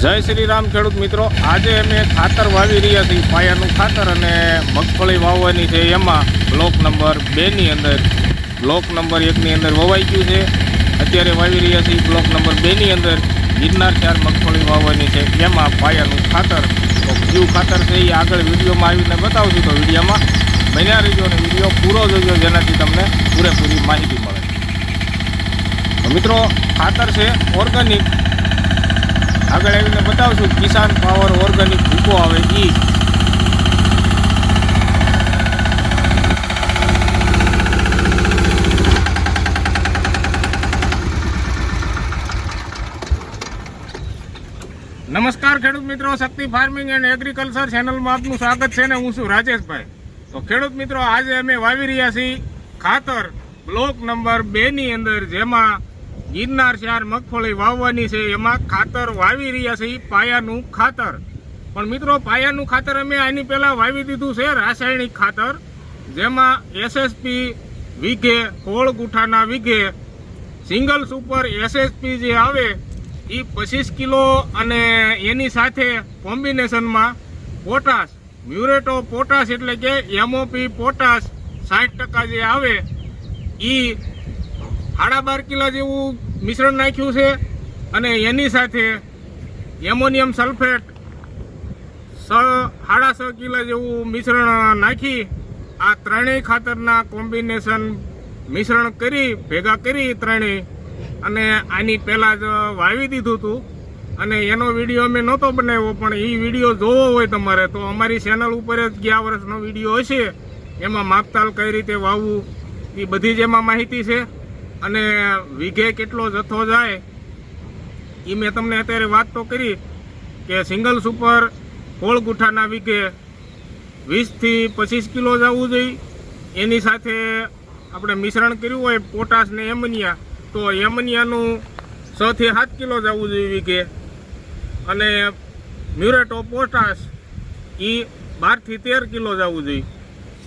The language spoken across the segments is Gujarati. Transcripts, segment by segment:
જય શ્રી રામ ખેડૂત મિત્રો, આજે અમે ખાતર વાવી રહ્યા છીએ, પાયાનું ખાતર, અને મગફળી વાવવાની છે. એમાં બ્લોક નંબર 2ની અંદર બ્લોક નંબર 1ની અંદર વવાઈ ગયું છે. અત્યારે વાવી રહ્યા છીએ બ્લોક નંબર 2ની અંદર ગિરનાર 4 મગફળી વાવવાની છે. એમાં પાયાનું ખાતર, તો કયું ખાતર છે એ આગળ વિડીયોમાં આવીને બતાવશું. તો વિડીયોમાં બન્યા રહીજો અને વિડીયો પૂરો જોજો, જેનાથી તમને પૂરેપૂરી માહિતી મળે. તો મિત્રો, ખાતર છે ઓર્ગેનિક, આગળ આવીને બતાવશું. કિસાન પાવર ઓર્ગેનિક ભૂકો આવે એ. નમસ્કાર ખેડૂત મિત્રો, શક્તિ ફાર્મિંગ એન્ડ એગ્રીકલ્ચર ચેનલમાં આપનું સ્વાગત છે ને હું છું રાજેશભાઈ. તો ખેડૂત મિત્રો, આજે અમે વાવી રહ્યા છીએ ખાતર બ્લોક નંબર 2ની અંદર, જેમાં ગિરનાર 4 મગફળી વાવવાની છે. એમાં ખાતર વાવી રહ્યા છે પાયાનું ખાતર. પણ મિત્રો, પાયાનું ખાતર અમે આની પહેલાં વાવી દીધું છે રાસાયણિક ખાતર, જેમાં એસએસપી વીઘે 16 ગુઠાના વીઘે સિંગલ સુપર એસએસપી જે આવે એ 25 કિલો, અને એની સાથે કોમ્બિનેશનમાં પોટાશ, મ્યુરેટો પોટાશ એટલે કે એમઓપી પોટાશ 60% જે આવે એ 12.5 કિલો જેવું મિશ્રણ નાખ્યું છે. અને એની સાથે એમોનિયમ સલ્ફેટ 6.5 કિલો જેવું મિશ્રણ નાખી આ ત્રણેય ખાતરના કોમ્બિનેશન મિશ્રણ કરી ભેગા કરી ત્રણેય, અને આની પહેલાં જ વાવી દીધું હતું. અને એનો વિડીયો અમે નહોતો બનાવ્યો, પણ એ વિડીયો જોવો હોય તમારે તો અમારી ચેનલ ઉપર જ ગયા વર્ષનો વિડીયો હશે. એમાં માપતાલ કઈ રીતે વાવવું એ બધી જ એમાં માહિતી છે. અને વીઘે કેટલો જથ્થો જાય એ મેં તમને અત્યારે વાત તો કરી કે સિંગલ સુપર 16 ગુઠાના વીઘે 20 થી 25 કિલો જવું જોઈએ. એની સાથે આપણે મિશ્રણ કર્યું હોય પોટાશ ને એમોનિયા, તો એમોનિયાનું 6 થી 7 કિલો જવું જોઈએ વીઘે. અને મ્યુરેટો પોટાશ એ 12 થી 13 કિલો જવું જોઈએ,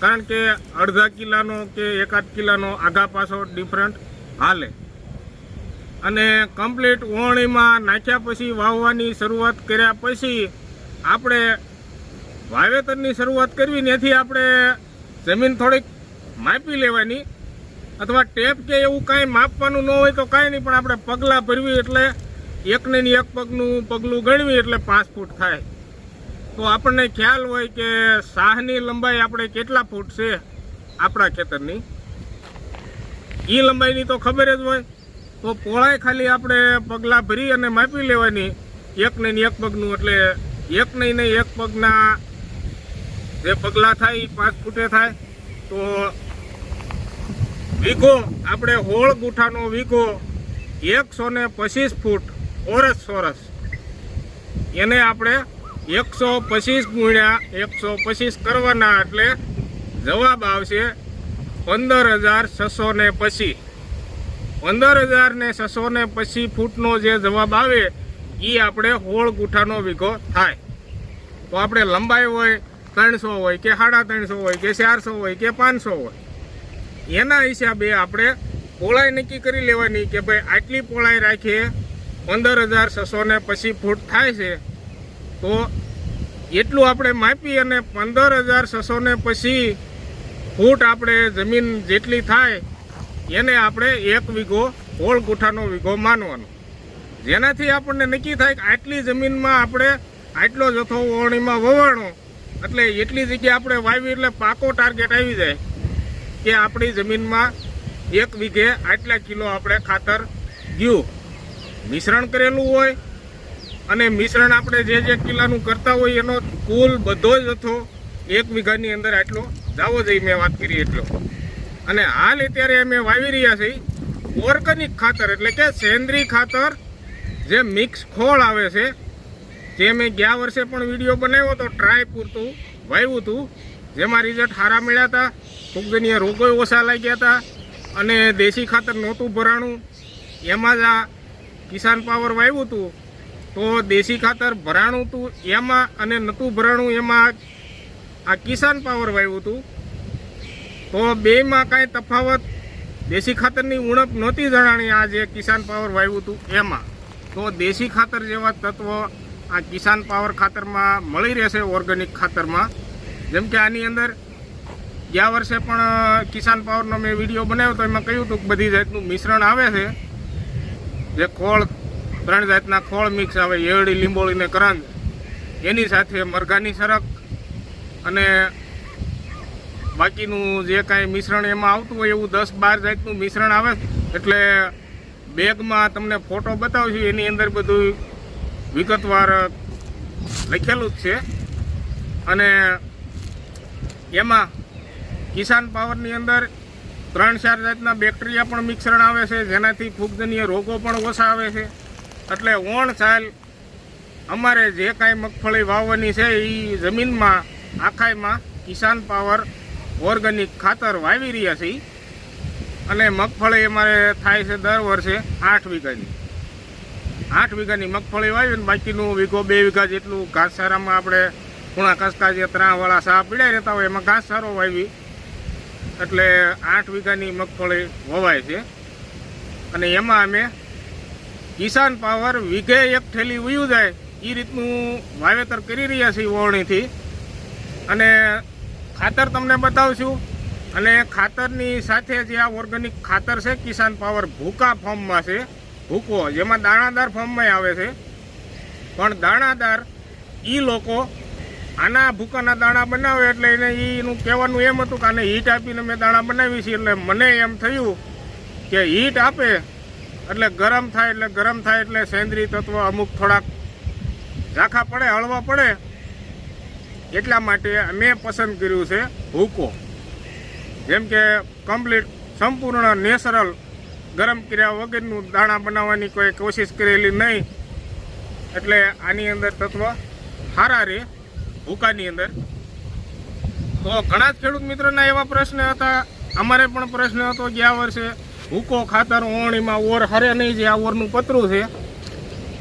કારણ કે અડધા કિલાનો કે 1.5 કિલાનો આગા પાછો ડિફરન્ટ હાલે. અને કમ્પ્લીટ ઓવણીમાં નાખ્યા પછી, વાવવાની શરૂઆત કર્યા પછી આપણે વાવેતરની શરૂઆત કરવી, ત્યાંથી આપણે જમીન થોડીક માપી લેવાની, અથવા ટેપ કે એવું કાંઈ માપવાનું ન હોય તો કાંઈ નહીં, પણ આપણે પગલાં ભરવી એટલે એકને એક પગલું ગણવી એટલે 5 ફૂટ થાય. તો આપણને ખ્યાલ હોય કે સાહની લંબાઈ આપણે કેટલા ફૂટ છે આપણા ખેતરની, એ લંબાઈની તો ખબર જ હોય. તો પહોળાઈ ખાલી આપણે પગલાં ભરી અને માપી લેવાની, એકને એક પગનું, એટલે એક નહીં એક પગના જે પગલાં થાય એ 5 ફૂટે થાય. તો વીઘો આપણે 16 ગુઠાનો વીઘો 125 ફૂટ ચોરસ, એને આપણે 125 ગુણ્યા 125 કરવાના, એટલે જવાબ આવશે 15,680. 15,680 ફૂટનો જે જવાબ આવે એ આપણે 16 ગુઠાનો વીઘો થાય. તો આપણે લંબાઈ હોય 300 હોય કે 350 હોય કે 400 હોય કે 500 હોય, એના હિસાબે આપણે પહોળાઈ નક્કી કરી લેવાની કે ભાઈ આટલી પહોળાઈ રાખીએ 15,680 ફૂટ થાય છે. તો એટલું આપણે માપી અને 15,680 ફૂટ આપણે જમીન જેટલી થાય એને આપણે 1 વીઘો 16 ગુઠાનો વીઘો માનવાનો, જેનાથી આપણને નક્કી થાય કે આટલી જમીનમાં આપણે આટલો જથ્થો ઓવણીમાં વવાણો, એટલે એટલી જગ્યા આપણે વાવી એટલે પાકો ટાર્ગેટ આવી જાય કે આપણી જમીનમાં 1 વીઘે આટલા કિલો આપણે ખાતર ગયું. મિશ્રણ કરેલું હોય અને મિશ્રણ આપણે જે કિલ્લાનું કરતા હોય એનો કુલ બધો જથ્થો 1 વીઘાની અંદર આટલો જાવો જોઈએ, મેં વાત કરી એટલો. અને હાલ અત્યારે અમે વાવી રહ્યા છીએ ઓર્ગેનિક ખાતર, એટલે કે સેન્દ્રીય ખાતર, જે મિક્સ ખોળ આવે છે, જે મેં ગયા વર્ષે પણ વિડીયો બનાવ્યો તો ટ્રાય પૂરતું વાવ્યું હતું, જેમાં રિઝલ્ટ સારા મળ્યા હતા. ફૂગજન્ય રોગો ઓછા લાગ્યા હતા અને દેશી ખાતર નહોતું ભરાણું. એમાં જ આ કિસાન પાવર વાવ્યું હતું તો દેશી ખાતર ભરાણું હતું એમાં, અને નહોતું ભરાણું એમાં આ કિસાન પાવર વાવ્યું હતું. તો બેમાં કાંઈ તફાવત દેશી ખાતરની ઉણપ નહોતી જણાણી. આ જે કિસાન પાવર વાવ્યું હતું એમાં તો દેશી ખાતર જેવા તત્વ આ કિસાન પાવર ખાતરમાં મળી રહેશે ઓર્ગેનિક ખાતરમાં. જેમ કે આની અંદર ગયા વર્ષે પણ કિસાન પાવરનો મેં વિડીયો બનાવ્યો તો એમાં કહ્યું હતું કે બધી જાતનું મિશ્રણ આવે છે. જે ખોળ 3 જાતના ખોળ મિક્સ આવે, એરડી, લીંબોળી ને કરંજ, એની સાથે મરઘાની સરક અને બાકીનું જે કાંઈ મિશ્રણ એમાં આવતું હોય એવું 10-12 જાતનું મિશ્રણ આવે. એટલે બેગમાં તમને ફોટો બતાવશું, એની અંદર બધું વિગતવાર લખેલું જ છે. અને એમાં કિસાન પાવરની અંદર 3-4 જાતના બેક્ટેરિયા પણ મિશ્રણ આવે છે, જેનાથી ફૂગજન્ય રોગો પણ ઓછા આવે છે. એટલે ઓણ સાલ અમારે જે કાંઈ મગફળી વાવવાની છે એ જમીનમાં આખાઈમાં કિસાન પાવર ઓર્ગેનિક ખાતર વાવી રહ્યા છીએ. અને મગફળી અમારે થાય છે દર વર્ષે 8 વીઘાની. 8 વીઘાની મગફળી વાવીને બાકીનું 1-2 વીઘા જેટલું ઘાસચારામાં આપણે ખૂણા કસકા જે ત્રાવાળા સા પીડાઈ રહેતા હોય એમાં ઘાસચારો વાવી. એટલે 8 વીઘાની મગફળી વવાય છે. અને એમાં અમે કિસાન પાવર વીઘે 1 થેલી ઉયું જાય એ રીતનું વાવેતર કરી રહ્યા છીએ વવણીથી. અને ખાતર તમને બતાવશું. અને ખાતરની સાથે જે આ ઓર્ગેનિક ખાતર છે કિસાન પાવર ભૂકા ફોર્મમાં છે, ભૂકો જેમાં દાણાદાર ફોર્મમાં આવે છે. પણ દાણાદાર એ લોકો આના ભૂકાના દાણા બનાવે એટલે એને એનું કહેવાનું એમ હતું કે આને હીટ આપીને મેં દાણા બનાવી છે. એટલે મને એમ થયું કે હીટ આપે એટલે ગરમ થાય એટલે સેન્દ્રીય તત્વ અમુક થોડાક ઝાખા પડે, હળવા પડે. એટલા માટે મેં પસંદ કર્યું છે ભૂકો. જેમ કે કમ્પ્લીટ સંપૂર્ણ નેચરલ ગરમ કર્યા વગરનું દાણા બનાવવાની કોઈ કોશિશ કરેલી નહીં. એટલે આની અંદર તત્વ સારા રહે ભૂકાની અંદર. તો ઘણા જ ખેડૂત મિત્રોના એવા પ્રશ્ન હતા, અમારે પણ પ્રશ્ન હતો ગયા વર્ષે ભૂકો ખાતર ઓણીમાં ઓર હરે નહીં, જે આ ઓરનું પતરું છે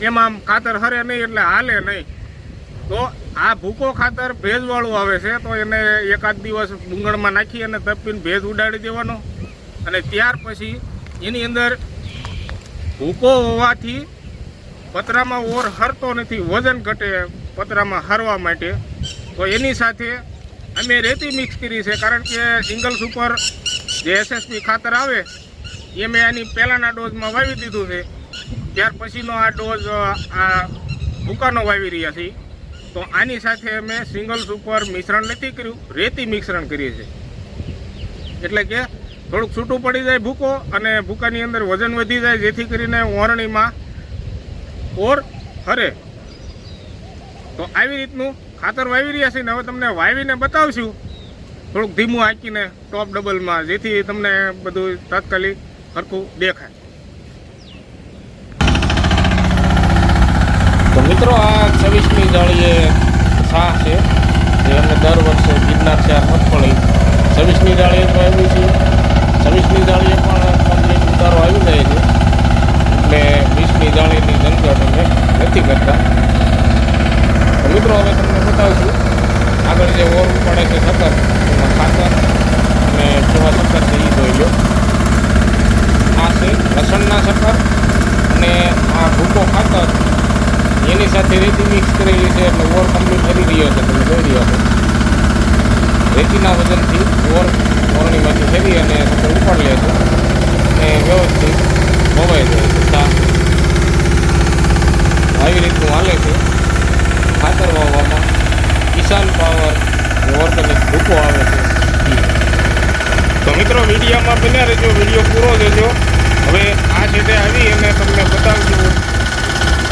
એમાં ખાતર હરે નહીં એટલે હાલે નહીં. તો આ ભૂકો ખાતર ભેજવાળું આવે છે, તો એને 1-8 દિવસ ડુંગળમાં નાખી અને તપીને ભેજ ઉડાડી દેવાનો. અને ત્યાર પછી એની અંદર ભૂકો હોવાથી પતરામાં ઓર હરતો નથી, વજન ઘટે પતરામાં હરવા માટે. તો એની સાથે અમે રેતી મિક્સ કરી છે, કારણ કે સિંગલ સુપર જે SSP ખાતર આવે એ મેં આની પહેલાંના ડોઝમાં વાવી દીધું છે. ત્યાર પછીનો આ ડોઝ આ ભૂકાનો વાવી રહ્યા છીએ. તો આની સાથે અમે સિંગલ સુપર મિશ્રણ નથી કર્યું, રેતી મિશ્રણ કરીએ છીએ. એટલે કે થોડુંક છૂટું પડી જાય ભૂકો અને ભૂકાની અંદર વજન વધી જાય, જેથી કરીને ઓરણીમાં ઓર હરે. તો આવી રીતનું ખાતર વાવી રહ્યા છીએ ને હવે તમને વાવીને બતાવશું થોડુંક ધીમું હાંકીને ટોપ ડબલમાં, જેથી તમને બધું તાત્કાલિક સરખું દેખાય. તો મિત્રો આ 26મી જાળીએ છા છે, જે અમે દર વર્ષે ગિરનાર 4 મગફળી 26મી જાળીએ તો આવી છે. 26મી જાળીએ પણ કમ્પ્લીટ ઉતારો આવી જાય છે, એટલે 20મી જાળીની ઝંઝટ અમે નથી કરતા. તો મિત્રો હવે તમને બતાવશું આગળ જે ઓર પડે છે ખતર, એમાં ખાતર અને કેવા શક્કર છે એ જોઈ લો. આ છે લસણના શક્કર અને આ ભૂકો ખાતર, એની સાથે રેતી મિક્સ કરેલી છે. એટલે ઓર કમ્પ્લીટ કરી રહ્યો છે, તમે જોઈ રહ્યા છો. રેતીના વજનથી ઓરણીમાંથી ફેરી અને શક્કર ઉપાડી લે છે અને વ્યવસ્થિત વવાઈ જાય છે. આવી રીતનું હાલે છે ખાતર વાવવામાં. કિસાન પાવર ઓર્ગેનિક ભૂકો આવે છે. તો મિત્રો વિડીયોમાં બન્યા રહેજો, વિડીયો પૂરો જોજો. હવે આ છેડે આવી અને તમને બતાવશું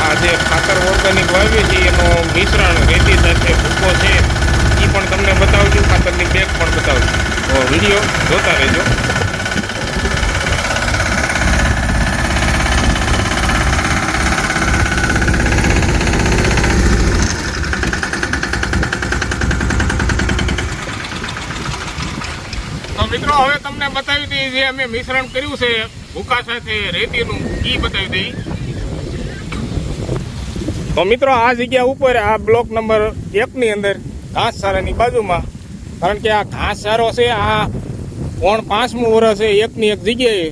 આ જે ખાતર ઓર્ગેનિક વાવીએ છીએ એનું મિશ્રણ રેતી સાથે ભૂકો છે એ પણ તમને બતાવશું, ખાતરની બેગ પણ બતાવશું. તો વિડીયો જોતા રહેજો. તો મિત્રો હવે તમને બતાવી દઈએ જે અમે મિશ્રણ કર્યું છે ભૂકા સાથે રેતીનું, એ બતાવી દઈએ. તો મિત્રો આ જગ્યા ઉપર આ બ્લોક નંબર 1ની અંદર ઘાસચારાની બાજુમાં, કારણ કે આ ઘાસચારો છે આ 5મું વર્ષ છે એકની એક જગ્યાએ,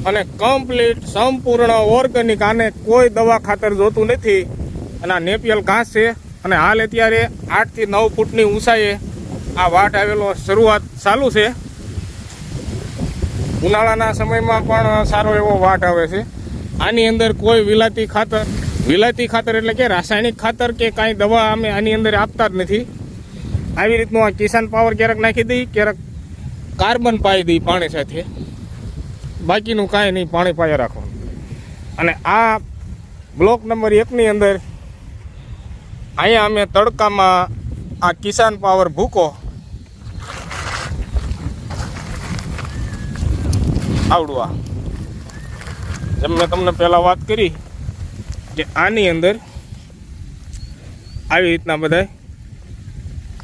અને કમ્પ્લીટ સંપૂર્ણ ઓર્ગેનિક. આને કોઈ દવા ખાતર જોતું નથી. અને આ નેપિયલ ઘાસ છે. અને હાલ અત્યારે 8 થી 9 ફૂટની ઊંચાઈએ આ વાટ આવેલો શરૂઆત ચાલુ છે. ઉનાળાના સમયમાં પણ સારો એવો વાટ આવે છે. આની અંદર કોઈ વિલાતી ખાતર એટલે કે રાસાયણિક ખાતર કે કાંઈ દવા અમે આની અંદર આપતા જ નથી. આવી રીતનું આ કિસાન પાવર ક્યારેક નાખી દઈ, ક્યારેક કાર્બન પાઈ દઈ પાણી સાથે, બાકીનું કાંઈ નહીં, પાણી પાયા રાખવાનું. અને આ બ્લોક નંબર 1ની અંદર અહીંયા અમે તડકામાં આ કિસાન પાવર ભૂકો આવડવા, જેમ મેં તમને પહેલાં વાત કરી કે આની અંદર આવી રીતના બધા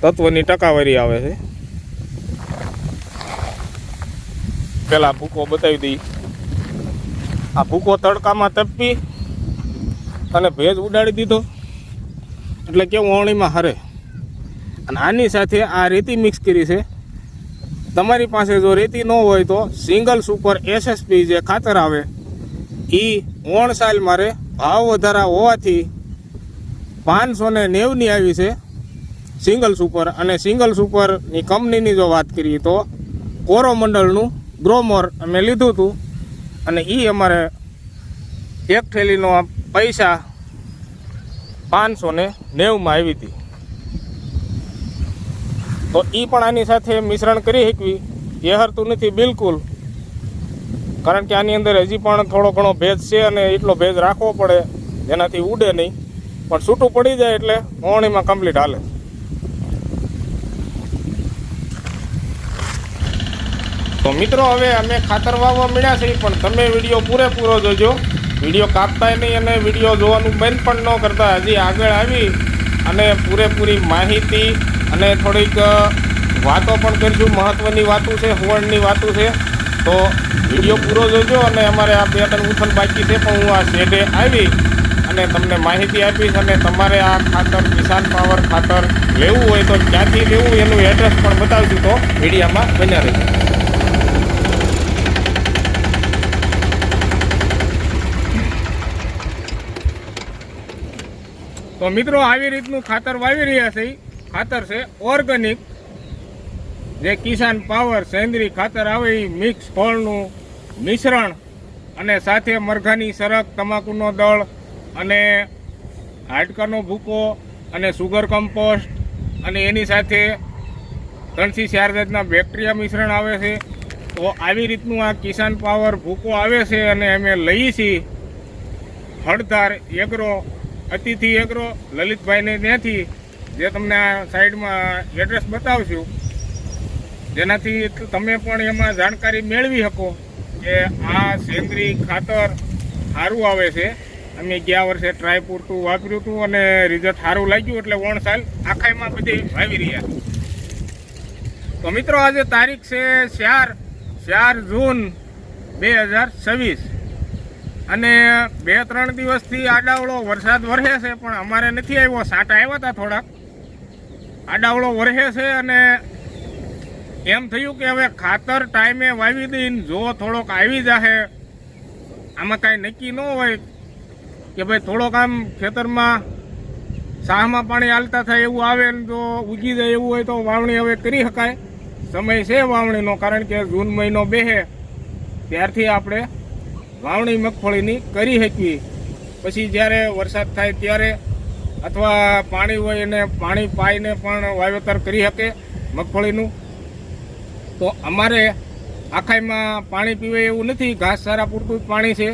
તત્વની ટકાવારી આવે છે. પહેલાં ભૂકો બતાવી દઈ. આ ભૂકો તડકામાં તપી અને ભેજ ઉડાડી દીધો એટલે કેવું ઓણીમાં હરે. અને આની સાથે આ રેતી મિક્સ કરી છે. તમારી પાસે જો રેતી ન હોય તો સિંગલ સુપર SSP જે ખાતર આવે એ 9 સાલ મારે ભાવ વધારા હોવાથી 590ની આવી છે સિંગલ સુપર. અને સિંગલ સુપરની કંપનીની જો વાત કરીએ તો કોરોમંડળનું ગ્રોમોર અમે લીધું હતું. અને એ અમારે એક થેલીનો પૈસા 590માં આવી હતી. તો એ પણ આની સાથે મિશ્રણ કરી શકવી એ હરતું નથી બિલકુલ, કારણ કે આની અંદર હજી પણ થોડો ઘણો ભેજ છે અને એટલો ભેજ રાખવો પડે જેનાથી ઉડે નહીં. પણ છૂટું પડી જાય એટલે ઓણીમાં કમ્પ્લીટ હાલે. તો મિત્રો હવે અમે ખાતર વાવવા મળ્યા છીએ, પણ તમે વિડીયો પૂરેપૂરો જોજો, વિડીયો કાપતાય નહીં અને વિડીયો જોવાનું બંધ પણ ન કરતા. હજી આગળ આવી અને પૂરેપૂરી માહિતી અને થોડીક વાતો પણ કરીશું. મહત્ત્વની વાતો છે, હોળની વાતો છે. તો વિડીયો પૂરો જોજો. અને અમારે આ 2-3 ઉથલ બાકી છે, પણ હું આ શેડે આવી અને તમને માહિતી આપીશ. અને તમારે આ ખાતર કિસાન પાવર ખાતર લેવું હોય તો ક્યાંથી લેવું એનું એડ્રેસ પણ બતાવશું. તો વિડીયોમાં બન્યા રહીશું. તો મિત્રો આવી રીતનું ખાતર વાવી રહ્યા છે. ખાતર છે ઓર્ગેનિક, જે કિસાન પાવર સેન્દ્રી ખાતર આવે એ મિક્સ ફળનું મિશ્રણ, અને સાથે મરઘાની સરક, તમાકુનો દળ અને હાડકાનો ભૂકો અને સુગર કમ્પોસ્ટ, અને એની સાથે 3 થી 4 જાતના બેક્ટેરિયા મિશ્રણ આવે છે. તો આવી રીતનું આ કિસાન પાવર ભૂકો આવે છે. અને અમે લઈએ છીએ હળધાર એગ્રો, અતિથિ એગ્રો, લલિતભાઈને ત્યાંથી, જે તમને આ સાઈડમાં એડ્રેસ બતાવશું, જેનાથી તમે પણ એમાં જાણકારી મેળવી શકો કે આ સેન્દ્રી ખાતર સારું આવે છે. અમે ગયા વર્ષે ટ્રાય પૂરતું વાપર્યું હતું અને રિઝલ્ટ સારું લાગ્યું, એટલે 9 સાલ આખાઈમાં બધી વાવી રહ્યા. તો મિત્રો આજે તારીખ છે 4 જૂન 2026 અને 2-3 દિવસથી આડાવળો વરસાદ વરસે છે, પણ અમારે નથી આવ્યો. સાટા આવ્યા હતા થોડાક, આડાવળો વરસે છે. અને એમ થયું કે હવે ખાતર ટાઈમે વાવી દઈને જો થોડોક આવી જાહે, આમાં કાંઈ નક્કી ન હોય કે ભાઈ થોડોક આમ ખેતરમાં સાહમાં પાણી હાલતા થાય એવું આવે ને જો ઉગી જાય એવું હોય તો વાવણી હવે કરી શકાય. સમય છે વાવણીનો, કારણ કે જૂન મહિનો બેહે ત્યારથી આપણે વાવણી મગફળીની કરી શકીએ. પછી જ્યારે વરસાદ થાય ત્યારે અથવા પાણી હોય એને પાણી પાઈને પણ વાવેતર કરી શકે મગફળીનું. તો અમારે આખાઈમાં પાણી પીવે એવું નથી, ઘાસચારા પૂરતું જ પાણી છે.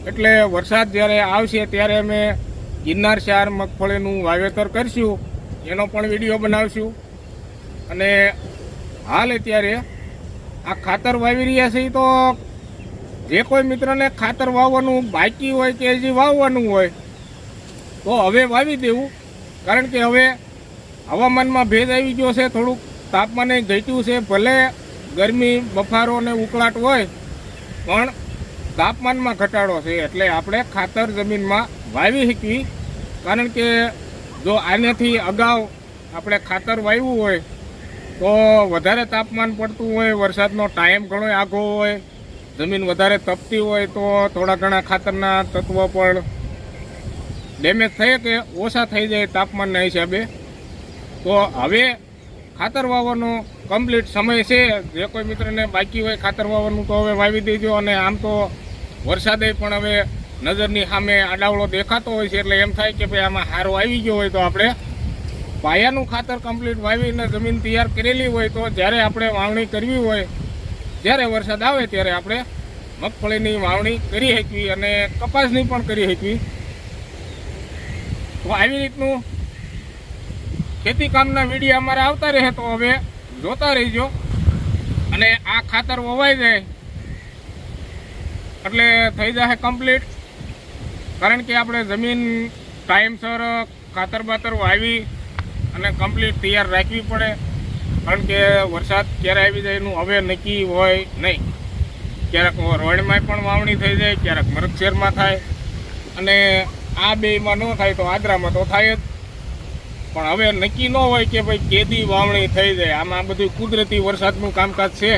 એટલે વરસાદ જ્યારે આવશે ત્યારે અમે ગિરનાર 4 મગફળીનું વાવેતર કરીશું, એનો પણ વિડીયો બનાવશું. અને હાલ અત્યારે આ ખાતર વાવી રહ્યા છે. તો જે કોઈ મિત્રને ખાતર વાવવાનું બાકી હોય કે હજી વાવવાનું હોય તો હવે વાવી દેવું, કારણ કે હવે હવામાનમાં ભેજ આવી ગયો છે, થોડુંક તાપમાને ઘટ્યું છે. ભલે ગરમી, બફારો અને ઉકળાટ હોય, પણ તાપમાનમાં ઘટાડો છે. એટલે આપણે ખાતર જમીનમાં વાવી શકવી, કારણ કે જો આનાથી અગાઉ આપણે ખાતર વાવ્યું હોય તો વધારે તાપમાન પડતું હોય, વરસાદનો ટાઈમ ઘણો આઘો હોય, જમીન વધારે તપતી હોય તો થોડા ઘણા ખાતરના તત્વો પણ ડેમેજ થઈ કે ઓછા થઈ જાય તાપમાનના હિસાબે. તો હવે ખાતર વાવવાનો કમ્પ્લીટ સમય છે. જે કોઈ મિત્રને બાકી હોય ખાતર વાવવાનું તો હવે વાવી દેજો. અને આમ તો વરસાદે પણ હવે નજરની સામે આડાવળો દેખાતો હોય છે, એટલે એમ થાય કે ભાઈ આમાં હારો આવી ગયો હોય તો આપણે પાયાનું ખાતર કમ્પ્લીટ વાવીને જમીન તૈયાર કરેલી હોય તો જ્યારે આપણે વાવણી કરવી હોય, જ્યારે વરસાદ આવે ત્યારે આપણે મગફળીની વાવણી કરી શકવી અને કપાસની પણ કરી શકવી. તો આવી રીતનું ખેતી કામના વિડીયો અમારે આવતા રહે તો હવે જોતા રહીજો. અને આ ખાતર વવાઈ જાય એટલે થઈ જશે કમ્પ્લીટ. કારણ કે આપણે જમીન ટાઈમસર ખાતર બાતર વાવી અને કમ્પ્લીટ તૈયાર રાખવી પડે. કારણ કે વરસાદ ક્યારે આવી જાય એનું હવે નક્કી હોય નહીં. ક્યારેક રોડમાં પણ વાવણી થઈ જાય, ક્યારેક મરગશેરમાં થાય, અને આ બેમાં ન થાય તો આદરામાં તો થાય જ. પણ હવે નક્કી ન હોય કે ભાઈ કેદી વાવણી થઈ જાય. આમાં બધું કુદરતી વરસાદનું કામકાજ છે.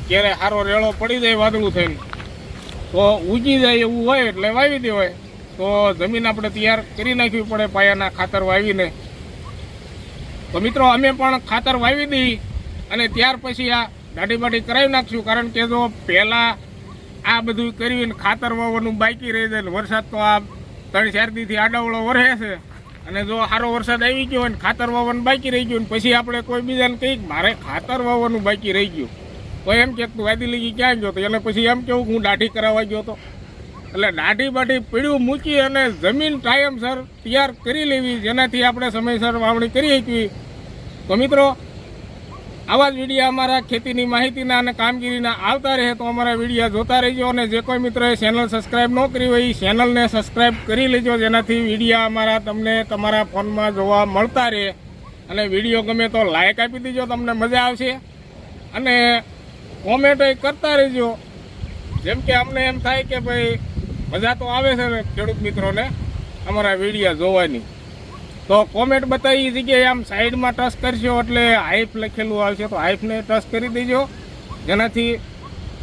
ક્યારે સારો રેળો પડી જાય વાદળું થઈને તો ઉગી જાય એવું હોય એટલે વાવી દેવાય. તો જમીન આપણે તૈયાર કરી નાખવી પડે પાયાના ખાતર વાવીને. તો મિત્રો અમે પણ ખાતર વાવી દઈ અને ત્યાર પછી આ દાઢી બાઢી કરાવી નાખશું. કારણ કે જો પહેલાં આ બધું કરીને ખાતર વાવવાનું બાકી રહી જાય, વરસાદ તો આ 3-4 દીથી આડાવળો વરસે છે, અને જો સારો વરસાદ આવી ગયો હોય ને ખાતર વાવવાનું બાકી રહી ગયું, પછી આપણે કોઈ બીજાને કહીએ મારે ખાતર વાવવાનું બાકી રહી ગયું, તો એમ કે તું વાદી લઈ ક્યાં ગયો હતો, એટલે પછી એમ કેવું હું દાઢી કરાવવા ગયો હતો. એટલે દાઢી બાઢી પીડ્યું મૂકી અને જમીન ટાઈમસર તૈયાર કરી લેવી, જેનાથી આપણે સમયસર વાવણી કરી શકીએ. તો મિત્રો આવા જ વિડીયો અમારા ખેતીની માહિતીના અને કામગીરીના આવતા રહે તો અમારા વિડીયો જોતા રહેજો. અને જે કોઈ મિત્રોએ ચેનલ સબસ્ક્રાઈબ ન કરી હોય એ ચેનલને સબસ્ક્રાઈબ કરી લેજો, જેનાથી વિડીયો અમારા તમને તમારા ફોનમાં જોવા મળતા રહે. અને વિડીયો ગમે તો લાઈક આપી દેજો, તમને મજા આવશે. અને કોમેન્ટ કરતા રહેજો, જેમ કે અમને એમ થાય કે ભાઈ મજા તો આવે છે ખેડૂત મિત્રોને અમારા વિડીયો જોવાની. તો કોમેન્ટ બતાવી જગ્યાએ આમ સાઈડમાં ટચ કરશો એટલે હાઈપ લખેલું આવશે, તો હાઈપને ટચ કરી દેજો, જેનાથી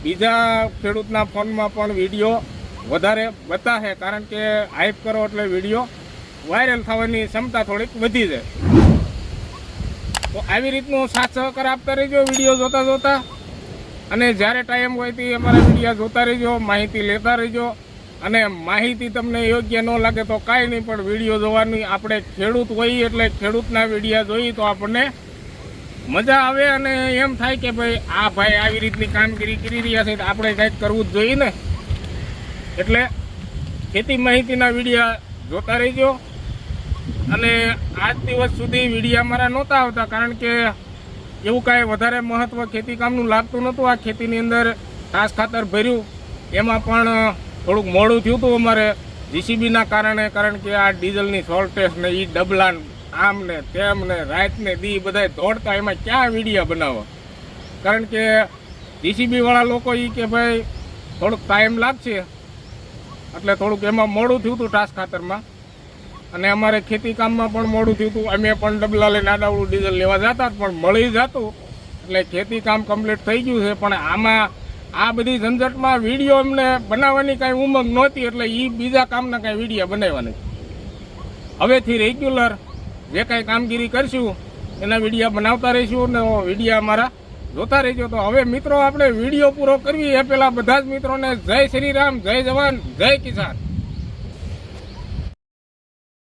બીજા ખેડૂતના ફોનમાં પણ વિડીયો વધારે બતાશે. કારણ કે હાઈપ કરો એટલે વિડીયો વાયરલ થવાની ક્ષમતા થોડીક વધી જાય. તો આવી રીતનું સાથ સહકાર આપતા રહેજો વિડીયો જોતા જોતા. અને જ્યારે ટાઈમ હોય તે અમારા વિડીયો જોતા રહેજો, માહિતી લેતા રહેજો. અને માહિતી તમને યોગ્ય ન લાગે તો કાંઈ નહીં, પણ વિડીયો જોવાની આપણે ખેડૂત હોઈએ એટલે ખેડૂતના વિડીયો જોઈએ તો આપણને મજા આવે અને એમ થાય કે ભાઈ આ ભાઈ આવી રીતની કામગીરી કરી રહ્યા છે તો આપણે કંઈક કરવું જ જોઈએ ને. એટલે ખેતી માહિતીના વિડીયો જોતા રહેજો. અને આજ દિવસ સુધી વિડીયો અમારા નહોતા આવતા, કારણ કે એવું કાંઈ વધારે મહત્ત્વ ખેતી કામનું લાગતું નહોતું. આ ખેતીની અંદર ઘાસ ખાતર ભર્યું, એમાં પણ થોડુંક મોડું થયું હતું અમારે જીસીબીના કારણે. કારણ કે આ ડીઝલની શોર્ટેજ ને એ ડબલા આમ ને તેમ ને રાત ને દી બધા દોડતા, એમાં ક્યાં વિડીયો બનાવો. કારણ કે જીસીબીવાળા લોકો એ કે ભાઈ થોડુંક ટાઈમ લાગશે, એટલે થોડુંક એમાં મોડું થયું હતું ઘાસ ખાતરમાં. અને અમારે ખેતી કામમાં પણ મોડું થયું હતું. અમે પણ ડબલા લઈને આડાવડું ડીઝલ લેવા જતા પણ મળી જતું, એટલે ખેતી કામ કમ્પ્લીટ થઈ ગયું છે. પણ આમાં આ બધી ઝંઝટમાં વિડીયો અમને બનાવવાની કાંઈ ઉમંગ નહોતી, એટલે એ બીજા કામના કાંઈ વિડીયો બનાવવાની. હવેથી રેગ્યુલર જે કાંઈ કામગીરી કરશું એના વિડીયો બનાવતા રહીશું ને વિડીયો અમારા જોતા રહેજો. તો હવે મિત્રો આપણે વિડીયો પૂરો કરવી એ પહેલાં બધા જ મિત્રોને જય શ્રી રામ, જય જવાન, જય કિસાન.